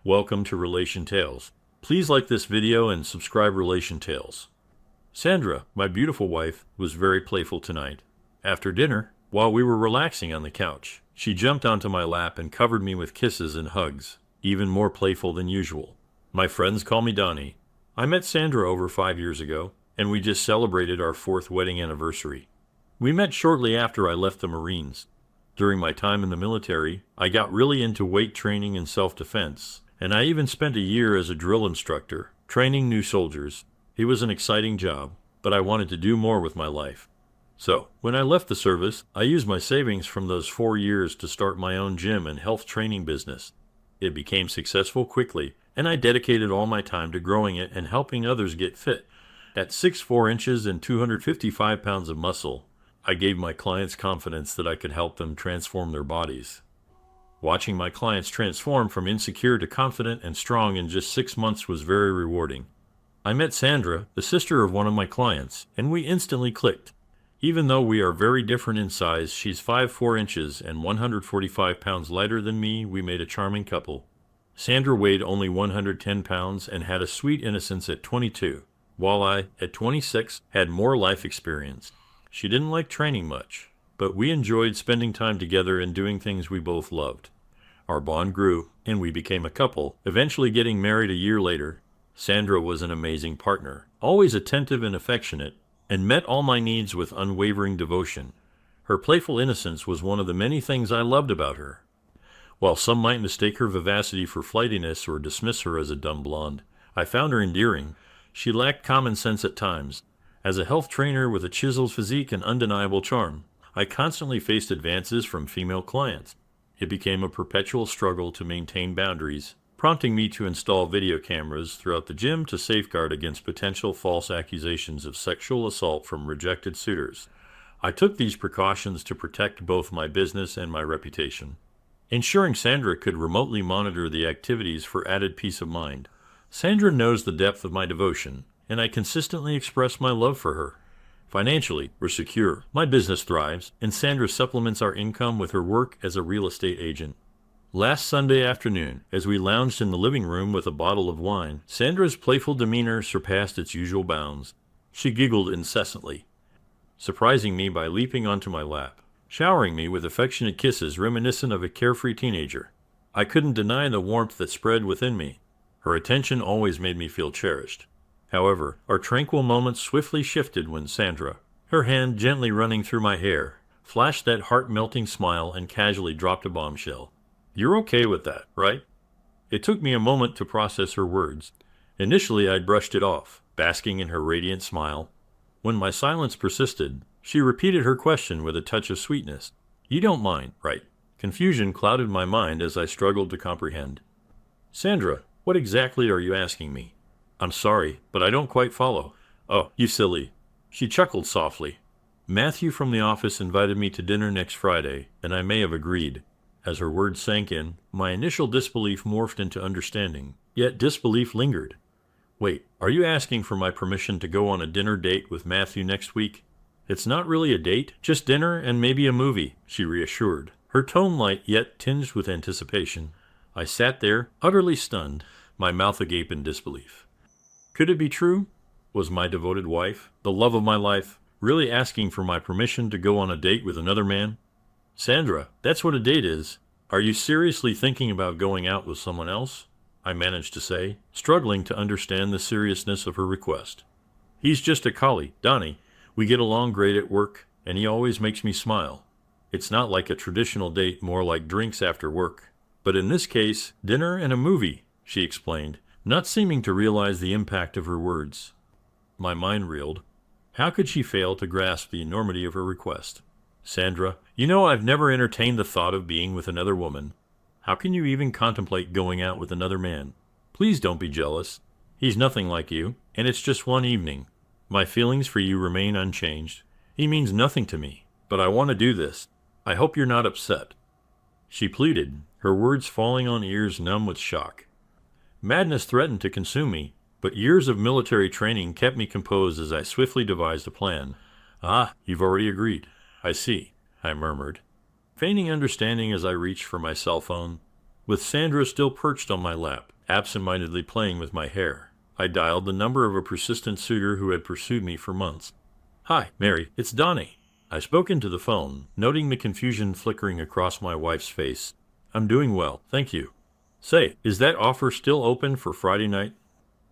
Welcome to Relation Tales. Please like this video and subscribe Relation Tales. Sandra, my beautiful wife, was very playful tonight. After dinner, while we were relaxing on the couch, she jumped onto my lap and covered me with kisses and hugs, even more playful than usual. My friends call me Donnie. I met Sandra over 5 years ago, and we just celebrated our 4th wedding anniversary. We met shortly after I left the Marines. During my time in the military, I got really into weight training and self-defense, and I even spent a year as a drill instructor, training new soldiers. It was an exciting job, but I wanted to do more with my life. So, when I left the service, I used my savings from those 4 years to start my own gym and health training business. It became successful quickly, and I dedicated all my time to growing it and helping others get fit. At 6'4" and 255 pounds of muscle, I gave my clients confidence that I could help them transform their bodies. Watching my clients transform from insecure to confident and strong in just 6 months was very rewarding. I met Sandra, the sister of one of my clients, and we instantly clicked. Even though we are very different in size, she's 5'4" and 145 pounds lighter than me, we made a charming couple. Sandra weighed only 110 pounds and had a sweet innocence at 22, while I, at 26, had more life experience. She didn't like training much, but we enjoyed spending time together and doing things we both loved. Our bond grew, and we became a couple, eventually getting married a year later. Sandra was an amazing partner, always attentive and affectionate, and met all my needs with unwavering devotion. Her playful innocence was one of the many things I loved about her. While some might mistake her vivacity for flightiness or dismiss her as a dumb blonde, I found her endearing. She lacked common sense at times. As a health trainer with a chiseled physique and undeniable charm, I constantly faced advances from female clients. It became a perpetual struggle to maintain boundaries, prompting me to install video cameras throughout the gym to safeguard against potential false accusations of sexual assault from rejected suitors. I took these precautions to protect both my business and my reputation. Ensuring Sandra could remotely monitor the activities for added peace of mind. Sandra knows the depth of my devotion, and I consistently express my love for her. Financially, we're secure. My business thrives, and Sandra supplements our income with her work as a real estate agent. Last Sunday afternoon, as we lounged in the living room with a bottle of wine, Sandra's playful demeanor surpassed its usual bounds. She giggled incessantly, surprising me by leaping onto my lap, showering me with affectionate kisses reminiscent of a carefree teenager. I couldn't deny the warmth that spread within me. Her attention always made me feel cherished. However, our tranquil moments swiftly shifted when Sandra, her hand gently running through my hair, flashed that heart-melting smile and casually dropped a bombshell. "You're okay with that, right?" It took me a moment to process her words. Initially, I'd brushed it off, basking in her radiant smile. When my silence persisted, she repeated her question with a touch of sweetness. "You don't mind, right?" Confusion clouded my mind as I struggled to comprehend. "Sandra, what exactly are you asking me?" "I'm sorry, but I don't quite follow." "Oh, you silly." She chuckled softly. "Matthew from the office invited me to dinner next Friday, and I may have agreed." As her words sank in, my initial disbelief morphed into understanding, yet disbelief lingered. "Wait, are you asking for my permission to go on a dinner date with Matthew next week?" "It's not really a date, just dinner and maybe a movie," she reassured, her tone light yet tinged with anticipation. I sat there, utterly stunned, my mouth agape in disbelief. Could it be true? Was my devoted wife, the love of my life, really asking for my permission to go on a date with another man? "Sandra, that's what a date is. Are you seriously thinking about going out with someone else?" I managed to say, struggling to understand the seriousness of her request. "He's just a colleague, Donnie. We get along great at work, and he always makes me smile. It's not like a traditional date, more like drinks after work. But in this case, dinner and a movie," she explained, not seeming to realize the impact of her words. My mind reeled. How could she fail to grasp the enormity of her request? "Sandra, you know I've never entertained the thought of being with another woman. How can you even contemplate going out with another man? Please don't be jealous. He's nothing like you, and it's just one evening. My feelings for you remain unchanged. He means nothing to me, but I want to do this. I hope you're not upset." She pleaded, her words falling on ears numb with shock. Madness threatened to consume me, but years of military training kept me composed as I swiftly devised a plan. "Ah, you've already agreed. I see," I murmured, feigning understanding as I reached for my cell phone. with Sandra still perched on my lap, absent-mindedly playing with my hair. I dialed the number of a persistent suitor who had pursued me for months. "Hi, Mary, it's Donnie." I spoke into the phone, noting the confusion flickering across my wife's face. "I'm doing well, thank you." "Say, is that offer still open for Friday night?"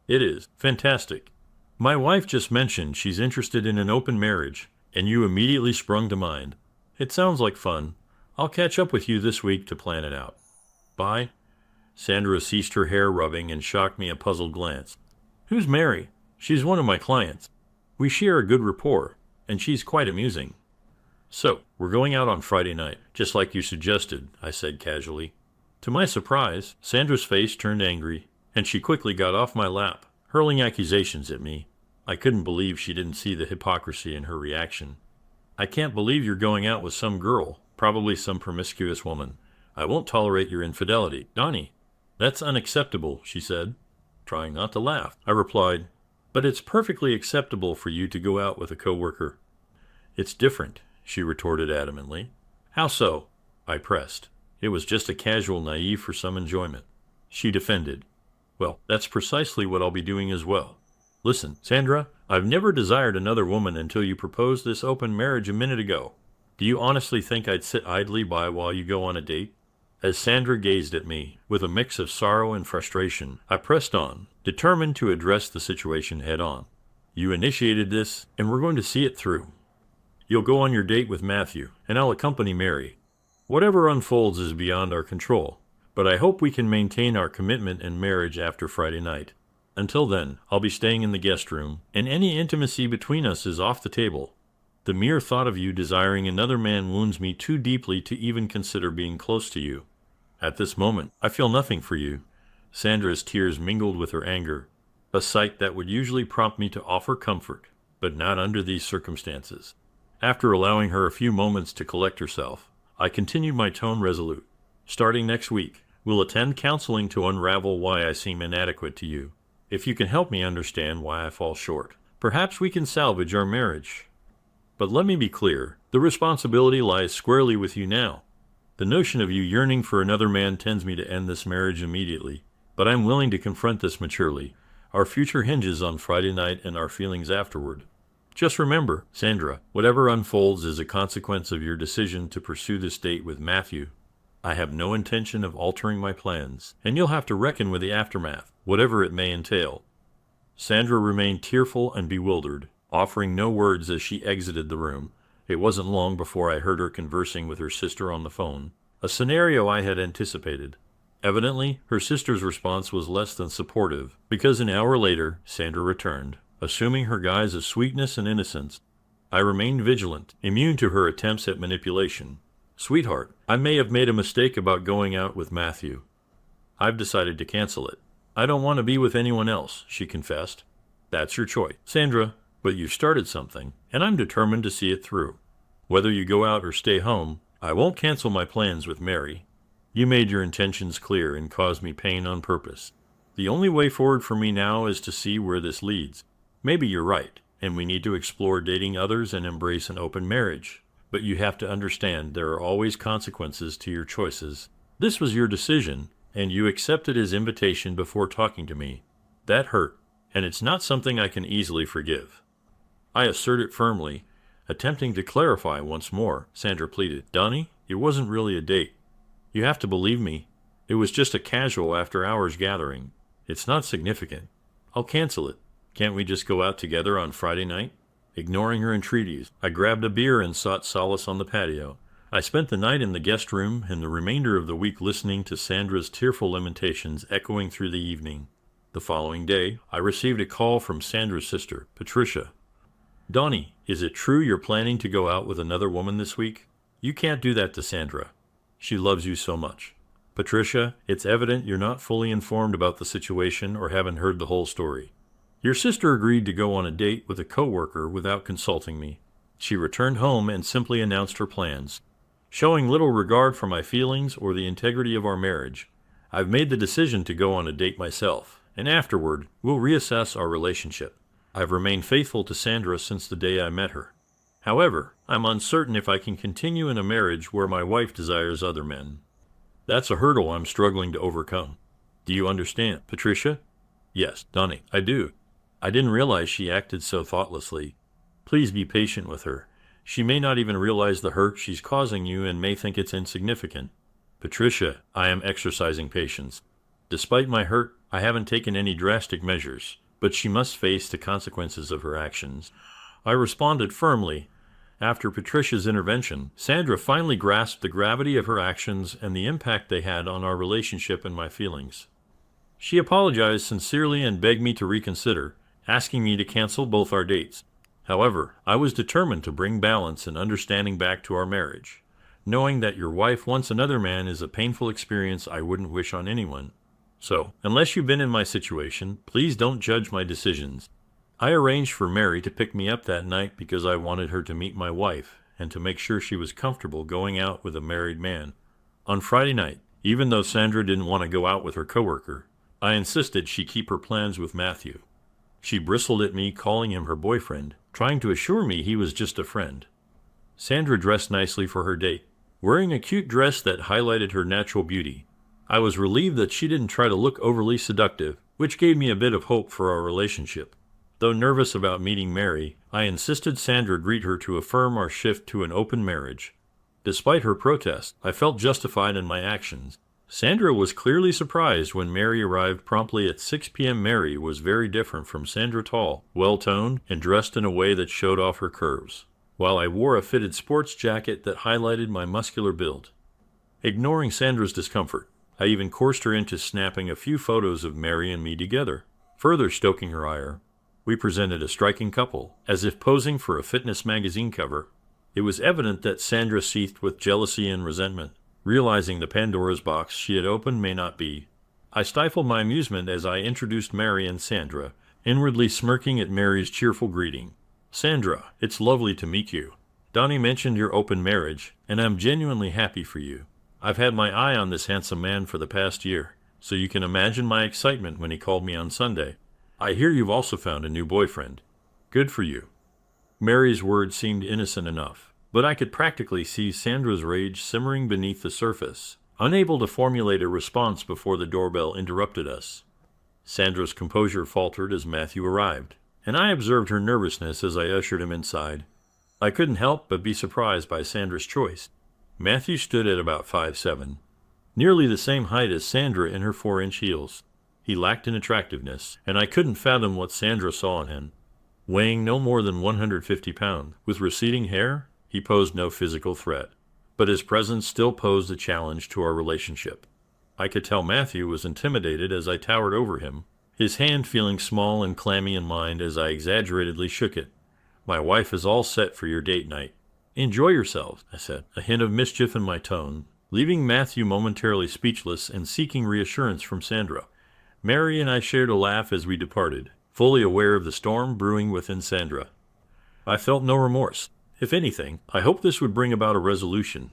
"It is. Fantastic. My wife just mentioned she's interested in an open marriage, and you immediately sprung to mind. It sounds like fun. I'll catch up with you this week to plan it out. Bye." Sandra ceased her hair rubbing and shocked me a puzzled glance. "Who's Mary?" "She's one of my clients. We share a good rapport, and she's quite amusing." "So, we're going out on Friday night, just like you suggested," I said casually. To my surprise, Sandra's face turned angry, and she quickly got off my lap, hurling accusations at me. I couldn't believe she didn't see the hypocrisy in her reaction. "I can't believe you're going out with some girl, probably some promiscuous woman. I won't tolerate your infidelity, Donnie." "That's unacceptable," she said. Trying not to laugh, I replied, "But it's perfectly acceptable for you to go out with a coworker." "It's different," she retorted adamantly. "How so?" I pressed. "It was just a casual naive for some enjoyment." She defended. "Well, that's precisely what I'll be doing as well. Listen, Sandra, I've never desired another woman until you proposed this open marriage a minute ago. Do you honestly think I'd sit idly by while you go on a date?" As Sandra gazed at me, with a mix of sorrow and frustration, I pressed on, determined to address the situation head-on. "You initiated this, and we're going to see it through. You'll go on your date with Matthew, and I'll accompany Mary. Whatever unfolds is beyond our control, but I hope we can maintain our commitment and marriage after Friday night. Until then, I'll be staying in the guest room, and any intimacy between us is off the table. The mere thought of you desiring another man wounds me too deeply to even consider being close to you. At this moment, I feel nothing for you." Sandra's tears mingled with her anger, a sight that would usually prompt me to offer comfort, but not under these circumstances. After allowing her a few moments to collect herself, I continued my tone resolute. "Starting next week, we'll attend counseling to unravel why I seem inadequate to you. If you can help me understand why I fall short, perhaps we can salvage our marriage. But let me be clear, the responsibility lies squarely with you now. The notion of you yearning for another man tends me to end this marriage immediately, but I'm willing to confront this maturely. Our future hinges on Friday night and our feelings afterward. Just remember, Sandra, whatever unfolds is a consequence of your decision to pursue this date with Matthew. I have no intention of altering my plans, and you'll have to reckon with the aftermath, whatever it may entail." Sandra remained tearful and bewildered, offering no words as she exited the room. It wasn't long before I heard her conversing with her sister on the phone, a scenario I had anticipated. Evidently, her sister's response was less than supportive, because an hour later, Sandra returned, assuming her guise of sweetness and innocence. I remained vigilant, immune to her attempts at manipulation. "Sweetheart, I may have made a mistake about going out with Matthew. I've decided to cancel it. I don't want to be with anyone else," she confessed. "That's your choice, Sandra, but you've started something, and I'm determined to see it through. Whether you go out or stay home, I won't cancel my plans with Mary. You made your intentions clear and caused me pain on purpose. The only way forward for me now is to see where this leads. Maybe you're right, and we need to explore dating others and embrace an open marriage. But you have to understand there are always consequences to your choices. This was your decision, and you accepted his invitation before talking to me. That hurt, and it's not something I can easily forgive." I asserted firmly, attempting to clarify once more. Sandra pleaded, "Donnie, it wasn't really a date. You have to believe me. It was just a casual after-hours gathering. It's not significant. I'll cancel it. Can't we just go out together on Friday night?" Ignoring her entreaties, I grabbed a beer and sought solace on the patio. I spent the night in the guest room and the remainder of the week listening to Sandra's tearful lamentations echoing through the evening. The following day, I received a call from Sandra's sister, Patricia. "Donnie, is it true you're planning to go out with another woman this week? You can't do that to Sandra. She loves you so much. Patricia, it's evident you're not fully informed about the situation or haven't heard the whole story. Your sister agreed to go on a date with a coworker without consulting me. She returned home and simply announced her plans. Showing little regard for my feelings or the integrity of our marriage, I've made the decision to go on a date myself, and afterward, we'll reassess our relationship. I've remained faithful to Sandra since the day I met her. However, I'm uncertain if I can continue in a marriage where my wife desires other men." That's a hurdle I'm struggling to overcome. Do you understand, Patricia? Yes, Donnie, I do. I didn't realize she acted so thoughtlessly. Please be patient with her. She may not even realize the hurt she's causing you and may think it's insignificant. Patricia, I am exercising patience. Despite my hurt, I haven't taken any drastic measures, but she must face the consequences of her actions. I responded firmly. After Patricia's intervention, Sandra finally grasped the gravity of her actions and the impact they had on our relationship and my feelings. She apologized sincerely and begged me to reconsider, asking me to cancel both our dates. However, I was determined to bring balance and understanding back to our marriage. Knowing that your wife wants another man is a painful experience I wouldn't wish on anyone. So, unless you've been in my situation, please don't judge my decisions. I arranged for Mary to pick me up that night because I wanted her to meet my wife and to make sure she was comfortable going out with a married man. On Friday night, even though Sandra didn't want to go out with her coworker, I insisted she keep her plans with Matthew. She bristled at me calling him her boyfriend, trying to assure me he was just a friend. Sandra dressed nicely for her date, wearing a cute dress that highlighted her natural beauty. I was relieved that she didn't try to look overly seductive, which gave me a bit of hope for our relationship. Though nervous about meeting Mary, I insisted Sandra greet her to affirm our shift to an open marriage. Despite her protest, I felt justified in my actions. Sandra was clearly surprised when Mary arrived promptly at 6 p.m. Mary was very different from Sandra, tall, well-toned, and dressed in a way that showed off her curves, while I wore a fitted sports jacket that highlighted my muscular build. Ignoring Sandra's discomfort, I even coerced her into snapping a few photos of Mary and me together, further stoking her ire. We presented a striking couple, as if posing for a fitness magazine cover. It was evident that Sandra seethed with jealousy and resentment, realizing the Pandora's box she had opened may not be. I stifled my amusement as I introduced Mary and Sandra, inwardly smirking at Mary's cheerful greeting. Sandra, it's lovely to meet you. Donnie mentioned your open marriage, and I'm genuinely happy for you. I've had my eye on this handsome man for the past year, so you can imagine my excitement when he called me on Sunday. I hear you've also found a new boyfriend. Good for you. Mary's words seemed innocent enough, but I could practically see Sandra's rage simmering beneath the surface, unable to formulate a response before the doorbell interrupted us. Sandra's composure faltered as Matthew arrived, and I observed her nervousness as I ushered him inside. I couldn't help but be surprised by Sandra's choice. Matthew stood at about 5'7", nearly the same height as Sandra in her 4-inch heels. He lacked in attractiveness, and I couldn't fathom what Sandra saw in him. Weighing no more than 150 pounds, with receding hair, he posed no physical threat, but his presence still posed a challenge to our relationship. I could tell Matthew was intimidated as I towered over him, his hand feeling small and clammy in mine as I exaggeratedly shook it. My wife is all set for your date night. Enjoy yourselves, I said, a hint of mischief in my tone, leaving Matthew momentarily speechless and seeking reassurance from Sandra. Mary and I shared a laugh as we departed, fully aware of the storm brewing within Sandra. I felt no remorse. If anything, I hoped this would bring about a resolution.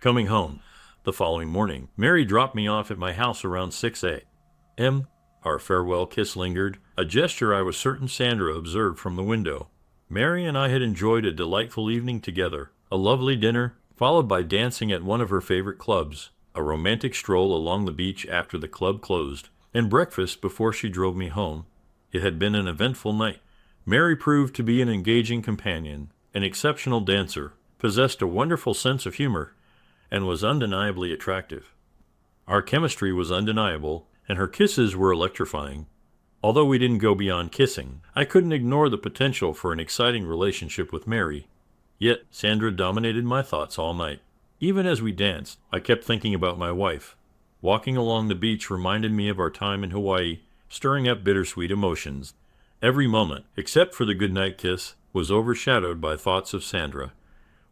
Coming home the following morning, Mary dropped me off at my house around 6 a.m. Our farewell kiss lingered, a gesture I was certain Sandra observed from the window. Mary and I had enjoyed a delightful evening together, a lovely dinner, followed by dancing at one of her favorite clubs, a romantic stroll along the beach after the club closed, and breakfast before she drove me home. It had been an eventful night. Mary proved to be an engaging companion, an exceptional dancer, possessed a wonderful sense of humor, and was undeniably attractive. Our chemistry was undeniable, and her kisses were electrifying. Although we didn't go beyond kissing, I couldn't ignore the potential for an exciting relationship with Mary. Yet, Sandra dominated my thoughts all night. Even as we danced, I kept thinking about my wife. Walking along the beach reminded me of our time in Hawaii, stirring up bittersweet emotions. Every moment, except for the goodnight kiss, was overshadowed by thoughts of Sandra.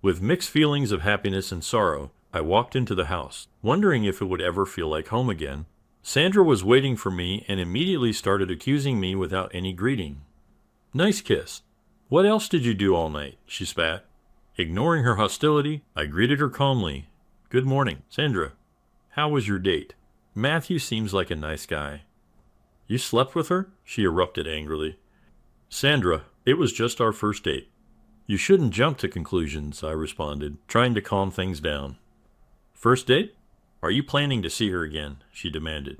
With mixed feelings of happiness and sorrow, I walked into the house, wondering if it would ever feel like home again. Sandra was waiting for me and immediately started accusing me without any greeting. Nice kiss. What else did you do all night? She spat. Ignoring her hostility, I greeted her calmly. Good morning, Sandra. How was your date? Matthew seems like a nice guy. You slept with her? She erupted angrily. Sandra, it was just our first date. You shouldn't jump to conclusions, I responded, trying to calm things down. First date? Are you planning to see her again? She demanded.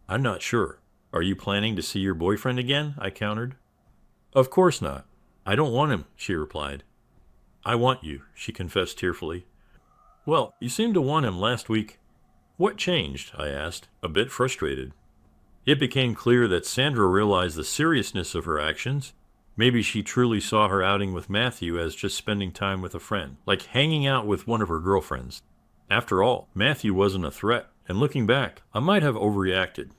I'm not sure. Are you planning to see your boyfriend again? I countered. Of course not. I don't want him, she replied. I want you, she confessed tearfully. Well, you seemed to want him last week. What changed? I asked, a bit frustrated. It became clear that Sandra realized the seriousness of her actions. Maybe she truly saw her outing with Matthew as just spending time with a friend, like hanging out with one of her girlfriends. After all, Matthew wasn't a threat, and looking back, I might have overreacted.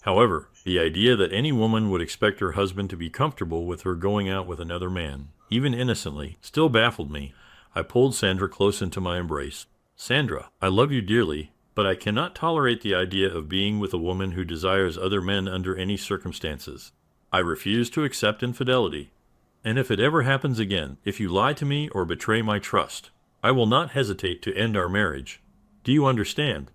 However, the idea that any woman would expect her husband to be comfortable with her going out with another man, even innocently, still baffled me. I pulled Sandra close into my embrace. Sandra, I love you dearly, but I cannot tolerate the idea of being with a woman who desires other men under any circumstances. I refuse to accept infidelity. And if it ever happens again, if you lie to me or betray my trust, I will not hesitate to end our marriage. Do you understand?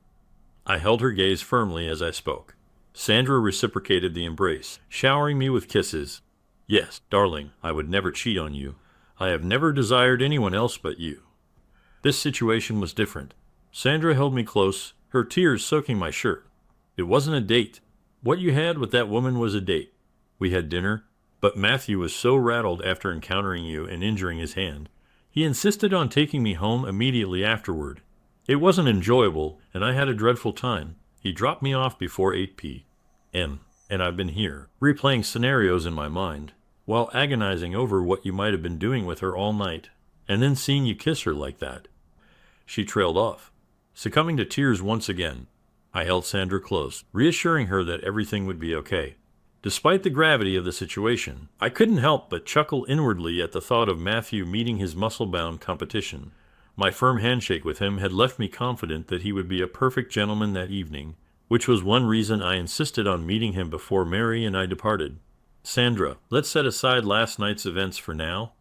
I held her gaze firmly as I spoke. Sandra reciprocated the embrace, showering me with kisses. Yes, darling, I would never cheat on you. I have never desired anyone else but you. This situation was different. Sandra held me close, her tears soaking my shirt. It wasn't a date. What you had with that woman was a date. We had dinner, but Matthew was so rattled after encountering you and injuring his hand. He insisted on taking me home immediately afterward. It wasn't enjoyable, and I had a dreadful time. He dropped me off before 8 p.m., and I've been here, replaying scenarios in my mind, while agonizing over what you might have been doing with her all night, and then seeing you kiss her like that. She trailed off, succumbing to tears once again. I held Sandra close, reassuring her that everything would be okay. Despite the gravity of the situation, I couldn't help but chuckle inwardly at the thought of Matthew meeting his muscle-bound competition. My firm handshake with him had left me confident that he would be a perfect gentleman that evening, which was one reason I insisted on meeting him before Mary and I departed. Sandra, let's set aside last night's events for now,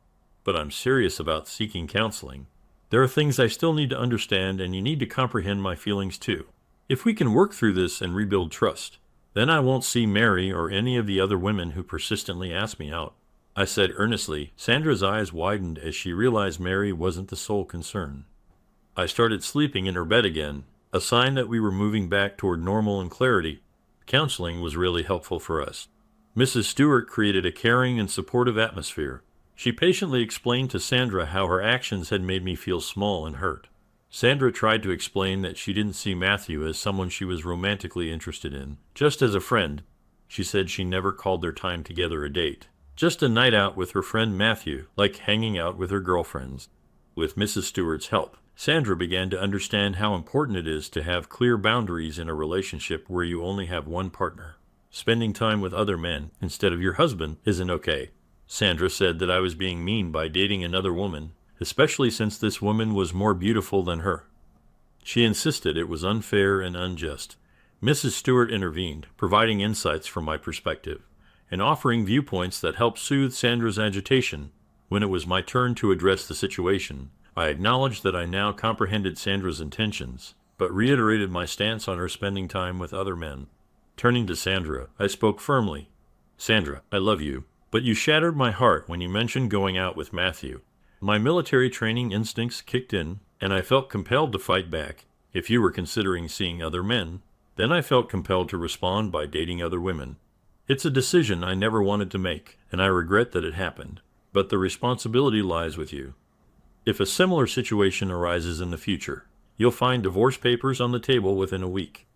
but I'm serious about seeking counseling. There are things I still need to understand, and you need to comprehend my feelings too. If we can work through this and rebuild trust, then I won't see Mary or any of the other women who persistently ask me out. I said earnestly. Sandra's eyes widened as she realized Mary wasn't the sole concern. I started sleeping in her bed again, a sign that we were moving back toward normal and clarity. Counseling was really helpful for us. Mrs. Stewart created a caring and supportive atmosphere. She patiently explained to Sandra how her actions had made me feel small and hurt. Sandra tried to explain that she didn't see Matthew as someone she was romantically interested in, just as a friend. She said she never called their time together a date, just a night out with her friend Matthew, like hanging out with her girlfriends. With Mrs. Stewart's help, Sandra began to understand how important it is to have clear boundaries in a relationship where you only have one partner. Spending time with other men instead of your husband isn't okay. Sandra said that I was being mean by dating another woman, especially since this woman was more beautiful than her. She insisted it was unfair and unjust. Mrs. Stewart intervened, providing insights from my perspective, and offering viewpoints that helped soothe Sandra's agitation. When it was my turn to address the situation, I acknowledged that I now comprehended Sandra's intentions, but reiterated my stance on her spending time with other men. Turning to Sandra, I spoke firmly. Sandra, I love you, but you shattered my heart when you mentioned going out with Matthew. My military training instincts kicked in, and I felt compelled to fight back. If you were considering seeing other men, then I felt compelled to respond by dating other women. It's a decision I never wanted to make, and I regret that it happened, but the responsibility lies with you. If a similar situation arises in the future, you'll find divorce papers on the table within a week.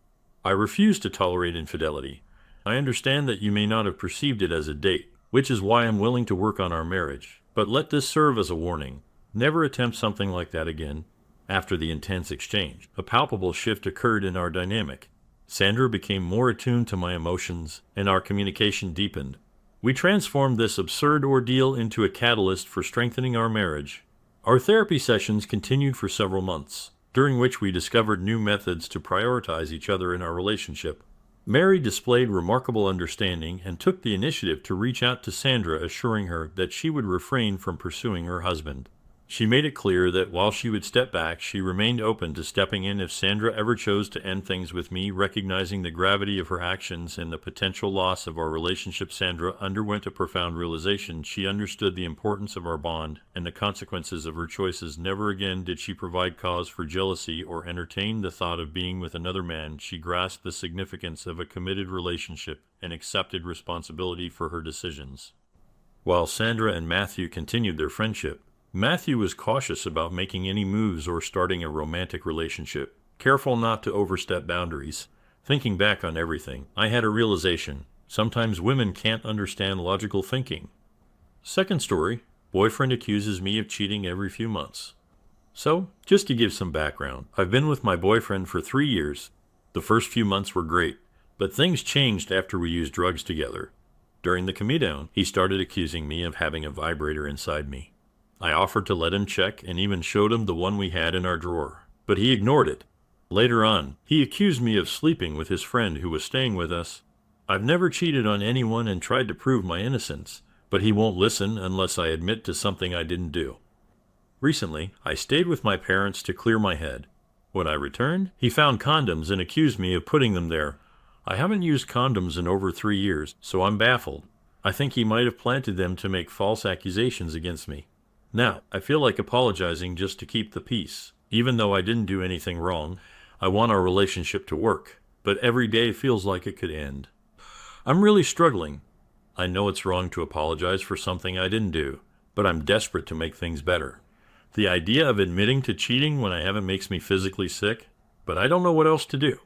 I refuse to tolerate infidelity. I understand that you may not have perceived it as a date, which is why I'm willing to work on our marriage. But let this serve as a warning. Never attempt something like that again. After the intense exchange, a palpable shift occurred in our dynamic. Sandra became more attuned to my emotions, and our communication deepened. We transformed this absurd ordeal into a catalyst for strengthening our marriage. Our therapy sessions continued for several months, during which we discovered new methods to prioritize each other in our relationship. Mary displayed remarkable understanding and took the initiative to reach out to Sandra, assuring her that she would refrain from pursuing her husband. She made it clear that while she would step back, she remained open to stepping in if Sandra ever chose to end things with me. Recognizing the gravity of her actions and the potential loss of our relationship, Sandra underwent a profound realization. She understood the importance of our bond and the consequences of her choices. Never again did she provide cause for jealousy or entertain the thought of being with another man. She grasped the significance of a committed relationship and accepted responsibility for her decisions. While Sandra and Matthew continued their friendship, Matthew was cautious about making any moves or starting a romantic relationship, careful not to overstep boundaries. Thinking back on everything, I had a realization. Sometimes women can't understand logical thinking. Second story, boyfriend accuses me of cheating every few months. So, just to give some background, I've been with my boyfriend for 3 years. The first few months were great, but things changed after we used drugs together. During the commute down, he started accusing me of having a vibrator inside me. I offered to let him check and even showed him the one we had in our drawer, but he ignored it. Later on, he accused me of sleeping with his friend who was staying with us. I've never cheated on anyone and tried to prove my innocence, but he won't listen unless I admit to something I didn't do. Recently, I stayed with my parents to clear my head. When I returned, he found condoms and accused me of putting them there. I haven't used condoms in over 3 years, so I'm baffled. I think he might have planted them to make false accusations against me. Now, I feel like apologizing just to keep the peace. Even though I didn't do anything wrong, I want our relationship to work, but every day feels like it could end. I'm really struggling. I know it's wrong to apologize for something I didn't do, but I'm desperate to make things better. The idea of admitting to cheating when I haven't makes me physically sick, but I don't know what else to do.